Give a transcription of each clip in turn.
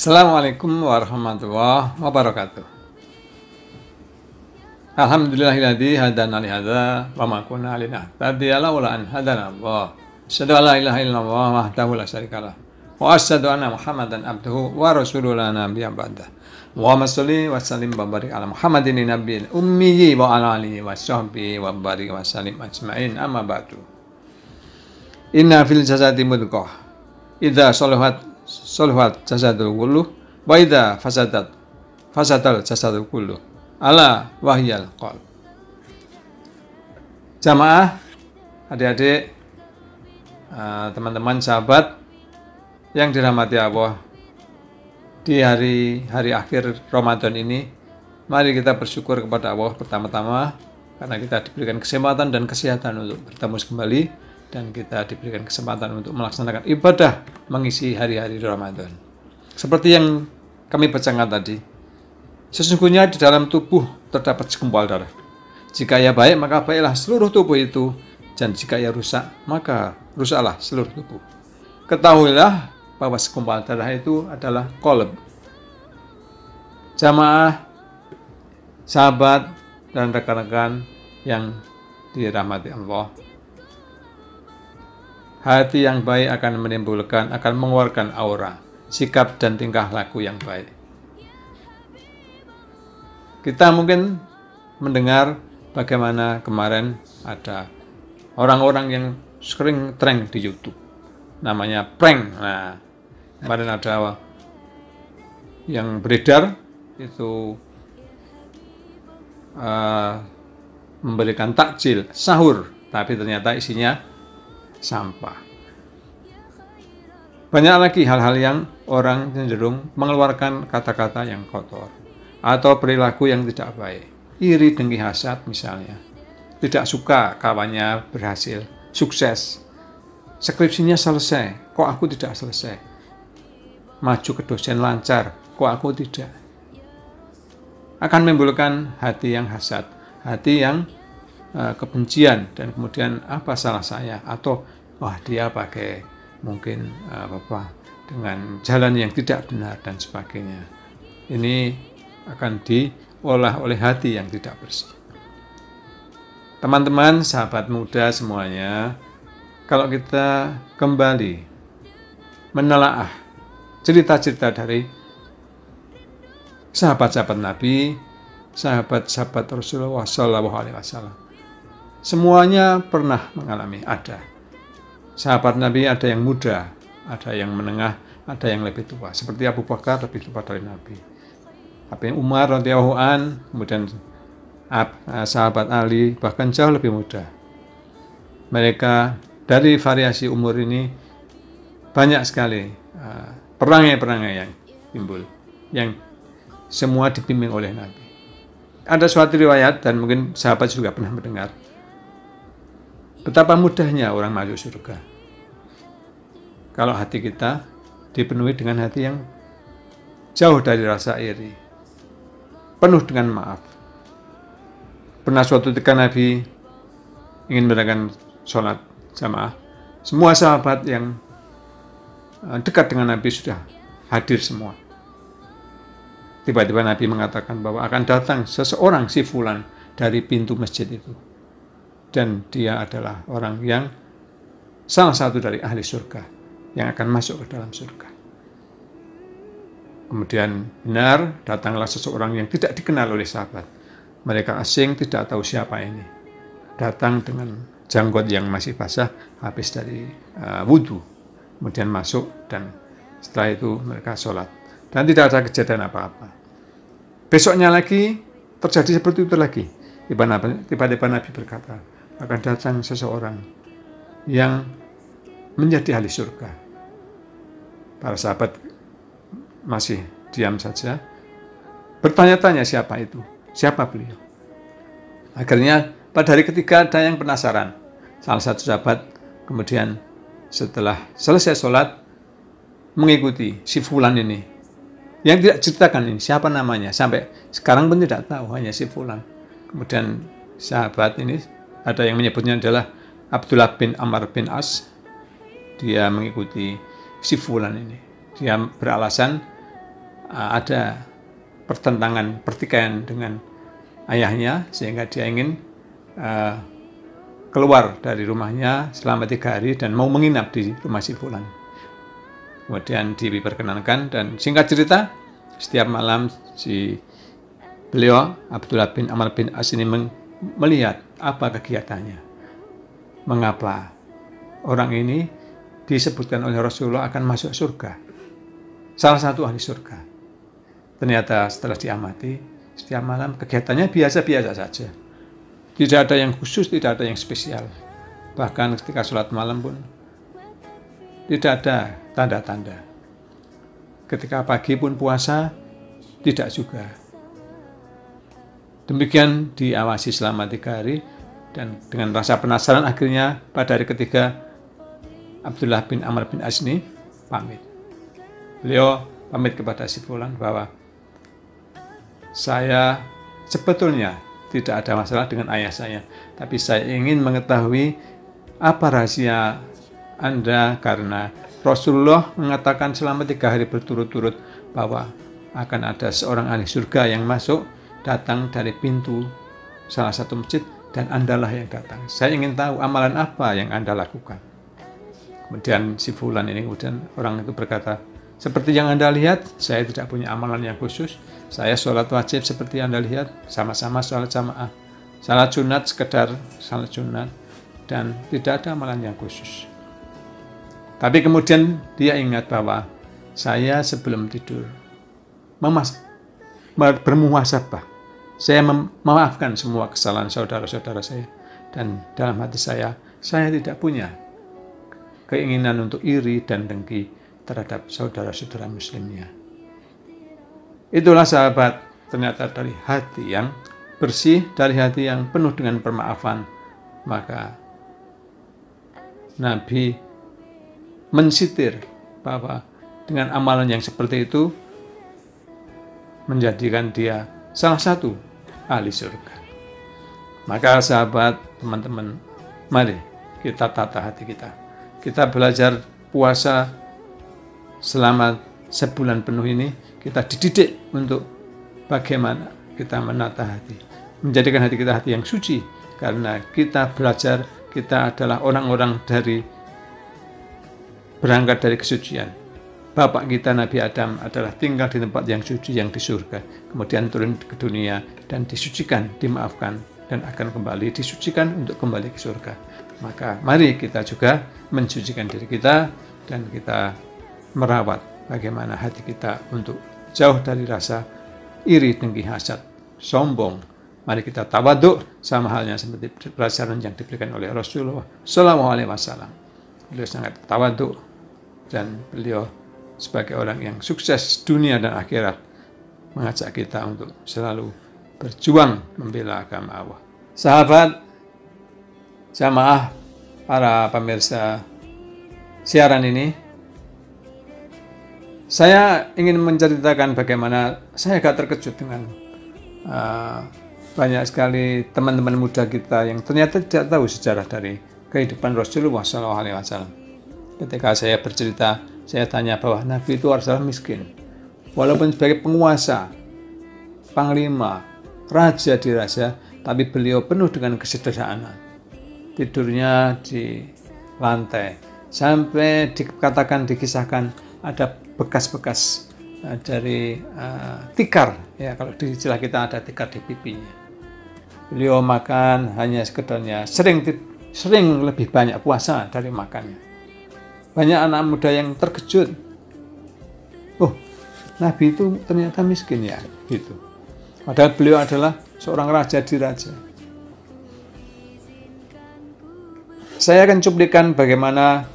Assalamualaikum warahmatullahi wabarakatuh. Alhamdulillahilladzi hadana li hadza wa ma kunna linahtadiya laula an hadana Allah. Asyhadu an la ilaha illallah wahdahu la syarikalah wa asyhadu anna Muhammadan abduhu wa rasuluhu la nabiyya ba'dah. Allahumma shalli wa sallim wa barik ala Muhammadin nabiyil ummi wa ala alihi wa sahbihi wa barik wa sallim ajmain, amma ba'du. Inna fil jasadi mudghah idza salahat jasadul kullu wa idza fasadal jasadul kullu ala wahyal qalb. Jamaah, adik-adik, teman-teman, sahabat yang dirahmati Allah, di hari akhir Ramadan ini, mari kita bersyukur kepada Allah pertama-tama karena kita diberikan kesempatan dan kesehatan untuk bertemu kembali, dan kita diberikan kesempatan untuk melaksanakan ibadah mengisi hari-hari Ramadan. Seperti yang kami bacakan tadi, sesungguhnya di dalam tubuh terdapat segumpal darah. Jika ia baik, maka baiklah seluruh tubuh itu, dan jika ia rusak, maka rusaklah seluruh tubuh. Ketahuilah bahwa segumpal darah itu adalah qalb. Jamaah, sahabat, dan rekan-rekan yang dirahmati Allah, hati yang baik akan mengeluarkan aura, sikap dan tingkah laku yang baik. Kita mungkin mendengar bagaimana kemarin ada orang-orang yang sering tren di YouTube, namanya prank. Nah, kemarin ada yang beredar itu memberikan takjil sahur, tapi ternyata isinya sampah. Banyak lagi hal-hal yang orang cenderung mengeluarkan kata-kata yang kotor atau perilaku yang tidak baik. Iri, dengki, hasad misalnya. Tidak suka kawannya berhasil, sukses. Skripsinya selesai, kok aku tidak selesai. Maju ke dosen lancar, kok aku tidak. Akan menimbulkan hati yang hasad, hati yang kebencian, dan kemudian apa salah saya, atau wah dia pakai mungkin dengan jalan yang tidak benar dan sebagainya. Ini akan diolah oleh hati yang tidak bersih. Teman-teman, sahabat muda semuanya, kalau kita kembali menelaah cerita-cerita dari sahabat-sahabat Nabi, sahabat-sahabat Rasulullah SAW, semuanya pernah mengalami. Ada sahabat Nabi, ada yang muda, ada yang menengah, ada yang lebih tua. Seperti Abu Bakar lebih tua dari Nabi. Tapi Umar radhiyallahu an, kemudian sahabat Ali bahkan jauh lebih muda. Mereka dari variasi umur ini banyak sekali perangai-perangai yang timbul, yang semua dibimbing oleh Nabi. Ada suatu riwayat, dan mungkin sahabat juga pernah mendengar, betapa mudahnya orang masuk surga kalau hati kita dipenuhi dengan hati yang jauh dari rasa iri, penuh dengan maaf. Pernah suatu ketika Nabi ingin melakukan sholat jamaah, semua sahabat yang dekat dengan Nabi sudah hadir semua. Tiba-tiba Nabi mengatakan bahwa akan datang seseorang, si fulan, dari pintu masjid itu, dan dia adalah orang yang salah satu dari ahli surga yang akan masuk ke dalam surga. Kemudian benar, datanglah seseorang yang tidak dikenal oleh sahabat. Mereka asing, tidak tahu siapa ini. Datang dengan janggut yang masih basah habis dari wudhu. Kemudian masuk, dan setelah itu mereka sholat, dan tidak ada kejadian apa-apa. Besoknya lagi terjadi seperti itu lagi. Tiba-tiba Nabi berkata, akan datang seseorang yang menjadi ahli surga. Para sahabat masih diam saja, bertanya-tanya siapa itu, siapa beliau. Akhirnya pada hari ketiga ada yang penasaran. Salah satu sahabat kemudian setelah selesai sholat mengikuti si fulan ini, yang tidak ceritakan ini siapa namanya, sampai sekarang pun tidak tahu, hanya si fulan. Kemudian sahabat ini, ada yang menyebutnya adalah Abdullah bin Amr bin As. Dia mengikuti si fulan ini. Dia beralasan ada pertentangan, pertikaian dengan ayahnya, sehingga dia ingin keluar dari rumahnya selama 3 hari dan mau menginap di rumah si Fulan. Kemudian diperkenankan, dan singkat cerita, setiap malam beliau Abdullah bin Amr bin As ini melihat apa kegiatannya, mengapa orang ini disebutkan oleh Rasulullah akan masuk surga, salah satu ahli surga. Ternyata setelah diamati, setiap malam kegiatannya biasa-biasa saja. Tidak ada yang khusus, tidak ada yang spesial. Bahkan ketika sholat malam pun tidak ada tanda-tanda. Ketika pagi pun puasa, tidak juga. Demikian diawasi selama 3 hari, dan dengan rasa penasaran akhirnya pada hari ketiga Abdullah bin Amr bin As ini pamit. Beliau pamit kepada si Fulan bahwa saya sebetulnya tidak ada masalah dengan ayah saya, tapi saya ingin mengetahui apa rahasia Anda, karena Rasulullah mengatakan selama 3 hari berturut-turut bahwa akan ada seorang ahli surga yang masuk, datang dari pintu salah satu masjid, dan Andalah yang datang. Saya ingin tahu amalan apa yang Anda lakukan. Kemudian si Fulan ini, kemudian orang itu berkata, seperti yang Anda lihat, saya tidak punya amalan yang khusus. Saya sholat wajib seperti Anda lihat, sama-sama sholat jamaah. Salat sunat sekedar salat sunat, dan tidak ada amalan yang khusus. Tapi kemudian dia ingat bahwa saya sebelum tidur bermuhasabah. Saya memaafkan semua kesalahan saudara-saudara saya, dan dalam hati saya tidak punya keinginan untuk iri dan dengki terhadap saudara-saudara muslimnya. Itulah sahabat, ternyata dari hati yang bersih, dari hati yang penuh dengan permaafan, maka Nabi mensitir bahwa dengan amalan yang seperti itu menjadikan dia salah satu ahli surga. Maka sahabat, teman-teman, mari kita tata hati kita. Kita belajar puasa selama sebulan penuh ini, kita dididik untuk bagaimana kita menata hati, menjadikan hati kita hati yang suci, karena kita belajar, kita adalah orang-orang berangkat dari kesucian. Bapak kita Nabi Adam adalah tinggal di tempat yang suci, yang di surga, kemudian turun ke dunia dan disucikan, dimaafkan, dan akan kembali disucikan untuk kembali ke surga. Maka mari kita juga mensucikan diri kita, dan kita merawat bagaimana hati kita untuk jauh dari rasa iri, dengki, hasad, sombong. Mari kita tawaduk, sama halnya seperti pelajaran yang diberikan oleh Rasulullah SAW. Beliau sangat tawaduk, dan beliau sebagai orang yang sukses dunia dan akhirat mengajak kita untuk selalu berjuang membela agama Allah. Sahabat, jamaah, para pemirsa siaran ini, saya ingin menceritakan bagaimana saya agak terkejut dengan banyak sekali teman-teman muda kita yang ternyata tidak tahu sejarah dari kehidupan Rasulullah SAW. Ketika saya bercerita, saya tanya bahwa Nabi itu adalah miskin. Walaupun sebagai penguasa, panglima, raja di raja, tapi beliau penuh dengan kesederhanaan. Tidurnya di lantai, sampai dikisahkan ada bekas-bekas dari tikar. Ya, kalau di istilah kita ada tikar di pipinya. Beliau makan hanya sekedarnya, sering lebih banyak puasa dari makannya. Banyak anak muda yang terkejut. Oh, Nabi itu ternyata miskin ya, gitu. Padahal beliau adalah seorang raja di raja. Saya akan cuplikan bagaimana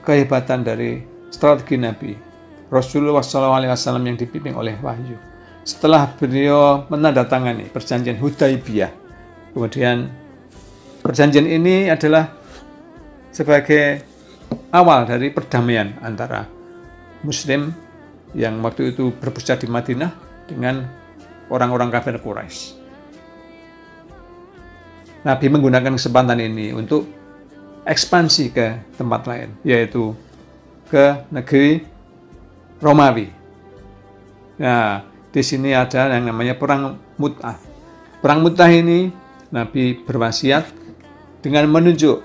kehebatan dari strategi Nabi Rasulullah SAW yang dipimpin oleh wahyu. Setelah beliau menandatangani perjanjian Hudaibiyah, kemudian perjanjian ini adalah sebagai awal dari perdamaian antara Muslim yang waktu itu berpusat di Madinah dengan orang-orang kafir Quraisy. Nabi menggunakan kesempatan ini untuk ekspansi ke tempat lain, yaitu ke negeri Romawi. Nah, di sini ada yang namanya perang Mu'tah. Perang Mu'tah ini Nabi berwasiat dengan menunjuk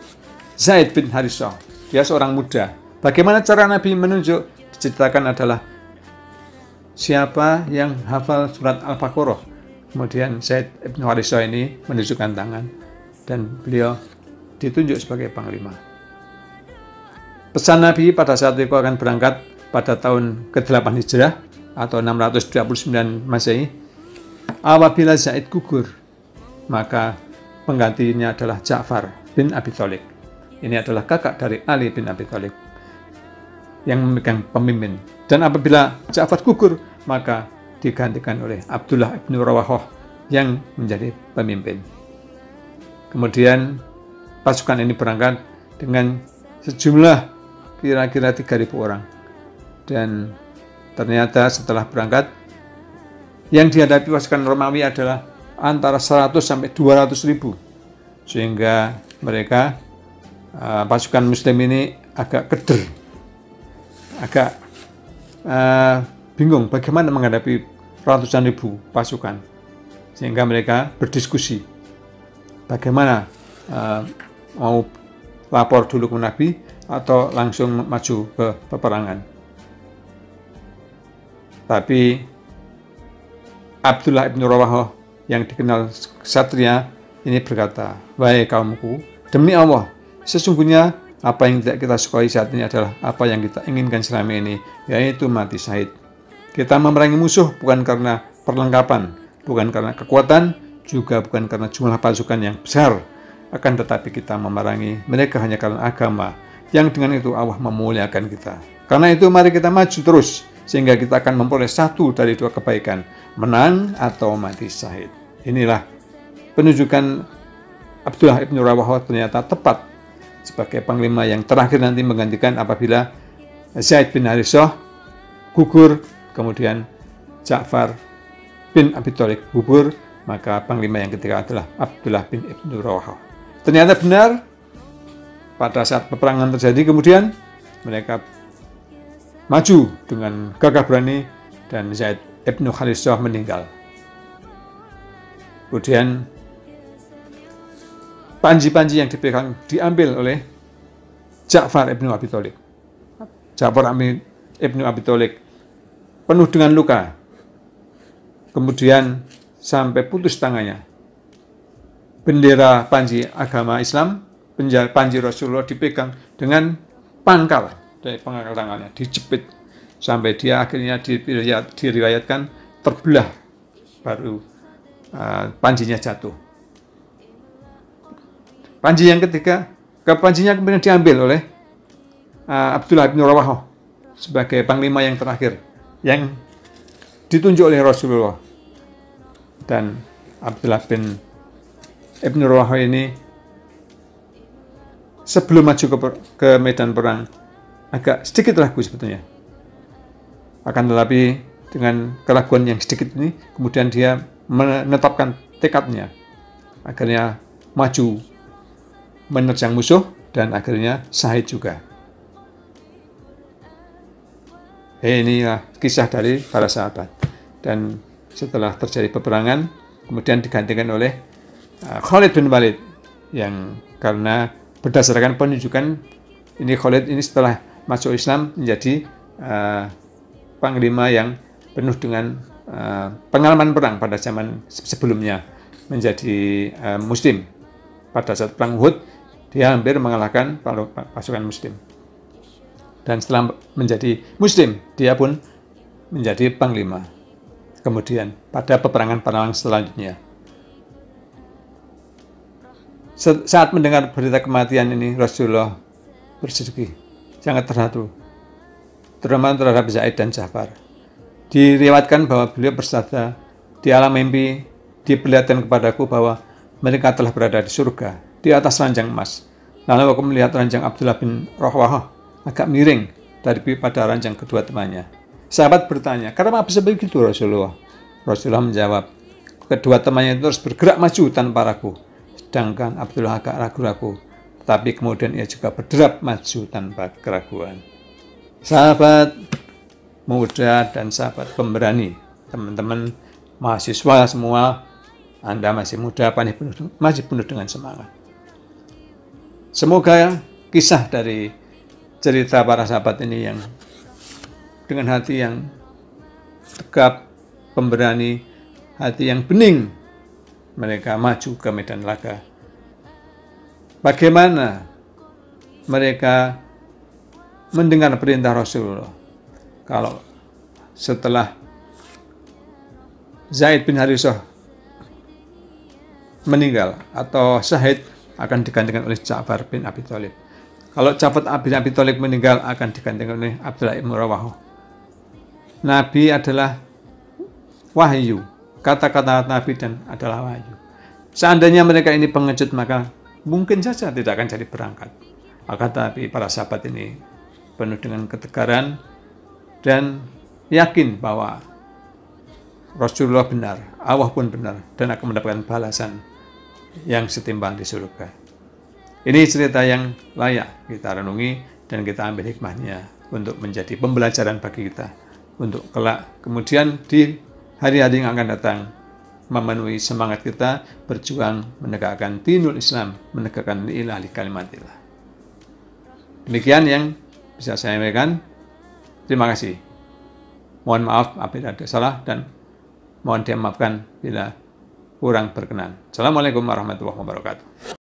Zaid bin Harithah. Dia seorang muda. Bagaimana cara Nabi menunjuk? Diceritakan adalah siapa yang hafal surat Al-Baqarah. Kemudian Zaid bin Harithah ini menunjukkan tangan dan beliau ditunjuk sebagai panglima. Pesan Nabi pada saat itu akan berangkat pada tahun ke-8 Hijrah atau 629 Masehi. Apabila Zaid gugur, maka penggantinya adalah Ja'far bin Abi Thalib. Ini adalah kakak dari Ali bin Abi Thalib yang memegang pemimpin. Dan apabila Ja'far gugur, maka digantikan oleh Abdullah bin Rawahah yang menjadi pemimpin. Kemudian pasukan ini berangkat dengan sejumlah kira-kira 3.000 orang. Dan ternyata setelah berangkat, yang dihadapi pasukan Romawi adalah antara 100 sampai 200 ribu. Sehingga mereka, pasukan Muslim ini agak keder, agak bingung bagaimana menghadapi ratusan ribu pasukan. Sehingga mereka berdiskusi bagaimana mau lapor dulu ke Nabi atau langsung maju ke peperangan. Tapi Abdullah bin Rawahah yang dikenal ksatria ini berkata, "Wahai kaumku, demi Allah, sesungguhnya apa yang tidak kita sukai saat ini adalah apa yang kita inginkan selama ini, yaitu mati syahid. Kita memerangi musuh bukan karena perlengkapan, bukan karena kekuatan, juga bukan karena jumlah pasukan yang besar, akan tetapi kita memerangi mereka hanya karena agama, yang dengan itu Allah memuliakan kita. Karena itu mari kita maju terus, sehingga kita akan memperoleh satu dari dua kebaikan, menang atau mati syahid." Inilah penunjukan Abdullah bin Rawahah ternyata tepat sebagai panglima yang terakhir nanti menggantikan apabila Zaid bin Harithah gugur, kemudian Ja'far bin Abi Thalib gugur, maka panglima yang ketiga adalah Abdullah bin Rawahah. Ternyata benar, pada saat peperangan terjadi kemudian mereka maju dengan gagah berani dan Zaid bin Harithah meninggal. Kemudian panji-panji yang dipegang diambil oleh Ja'far bin Abi Thalib. Ja'far bin Abi Thalib penuh dengan luka. Kemudian sampai putus tangannya. Bendera panji agama Islam, panji Rasulullah dipegang dengan pangkal dari pangkal tangannya, dijepit sampai dia akhirnya diriwayatkan terbelah, baru panjinya jatuh. Panji yang ketiga, panjinya kemudian diambil oleh Abdullah bin Rawahah sebagai panglima yang terakhir yang ditunjuk oleh Rasulullah. Dan Abdullah bin Rawahah ini sebelum maju ke medan perang agak sedikit ragu sebetulnya. Akan tetapi dengan keraguan yang sedikit ini, kemudian dia menetapkan tekadnya. Akhirnya maju menerjang musuh dan akhirnya syahid juga. Inilah kisah dari para sahabat. Dan setelah terjadi peperangan, kemudian digantikan oleh Khalid bin Walid, yang karena berdasarkan penunjukan ini, Khalid ini setelah masuk Islam menjadi panglima yang penuh dengan pengalaman perang pada zaman sebelumnya, menjadi Muslim. Pada saat perang Uhud, dia hampir mengalahkan pasukan Muslim. Dan setelah menjadi Muslim, dia pun menjadi panglima. Kemudian pada peperangan selanjutnya, saat mendengar berita kematian ini, Rasulullah bersedih, sangat terharu, terutama terhadap Zaid dan Ja'far. Diriwayatkan bahwa beliau bersabda, "Di alam mimpi diperlihatkan kepadaku bahwa mereka telah berada di surga, di atas ranjang emas. Lalu aku melihat ranjang Abdullah bin Rawahah agak miring daripada ranjang kedua temannya." Sahabat bertanya, "Kenapa bisa begitu Rasulullah?" Rasulullah menjawab, "Kedua temannya itu terus bergerak maju tanpa ragu, sedangkan Abdullah agak ragu-ragu, tetapi kemudian ia juga berderap maju tanpa keraguan." Sahabat muda dan sahabat pemberani, teman-teman mahasiswa semua, Anda masih muda, masih penuh dengan semangat. Semoga kisah dari cerita para sahabat ini yang dengan hati yang tegap, pemberani, hati yang bening, mereka maju ke medan laga. Bagaimana mereka mendengar perintah Rasulullah. Kalau setelah Zaid bin Harithah meninggal atau syahid, akan digantikan oleh Ja'far bin Abi Thalib. Kalau Ja'far bin Abi Thalib meninggal, akan digantikan oleh Abdullah bin Rawahah. Nabi adalah wahyu, kata-kata Nabi dan adalah wahyu. Seandainya mereka ini pengecut, maka mungkin saja tidak akan jadi berangkat. Akan tetapi para sahabat ini penuh dengan ketegaran dan yakin bahwa Rasulullah benar, Allah pun benar, dan akan mendapatkan balasan yang setimbang di surga. Ini cerita yang layak kita renungi dan kita ambil hikmahnya untuk menjadi pembelajaran bagi kita untuk kelak kemudian di hari-hari yang akan datang memenuhi semangat kita berjuang menegakkan dinul Islam, menegakkan la ilaha kalimatillah. Demikian yang bisa saya sampaikan. Terima kasih. Mohon maaf apabila ada salah dan mohon dimaafkan bila kurang berkenan. Assalamualaikum warahmatullahi wabarakatuh.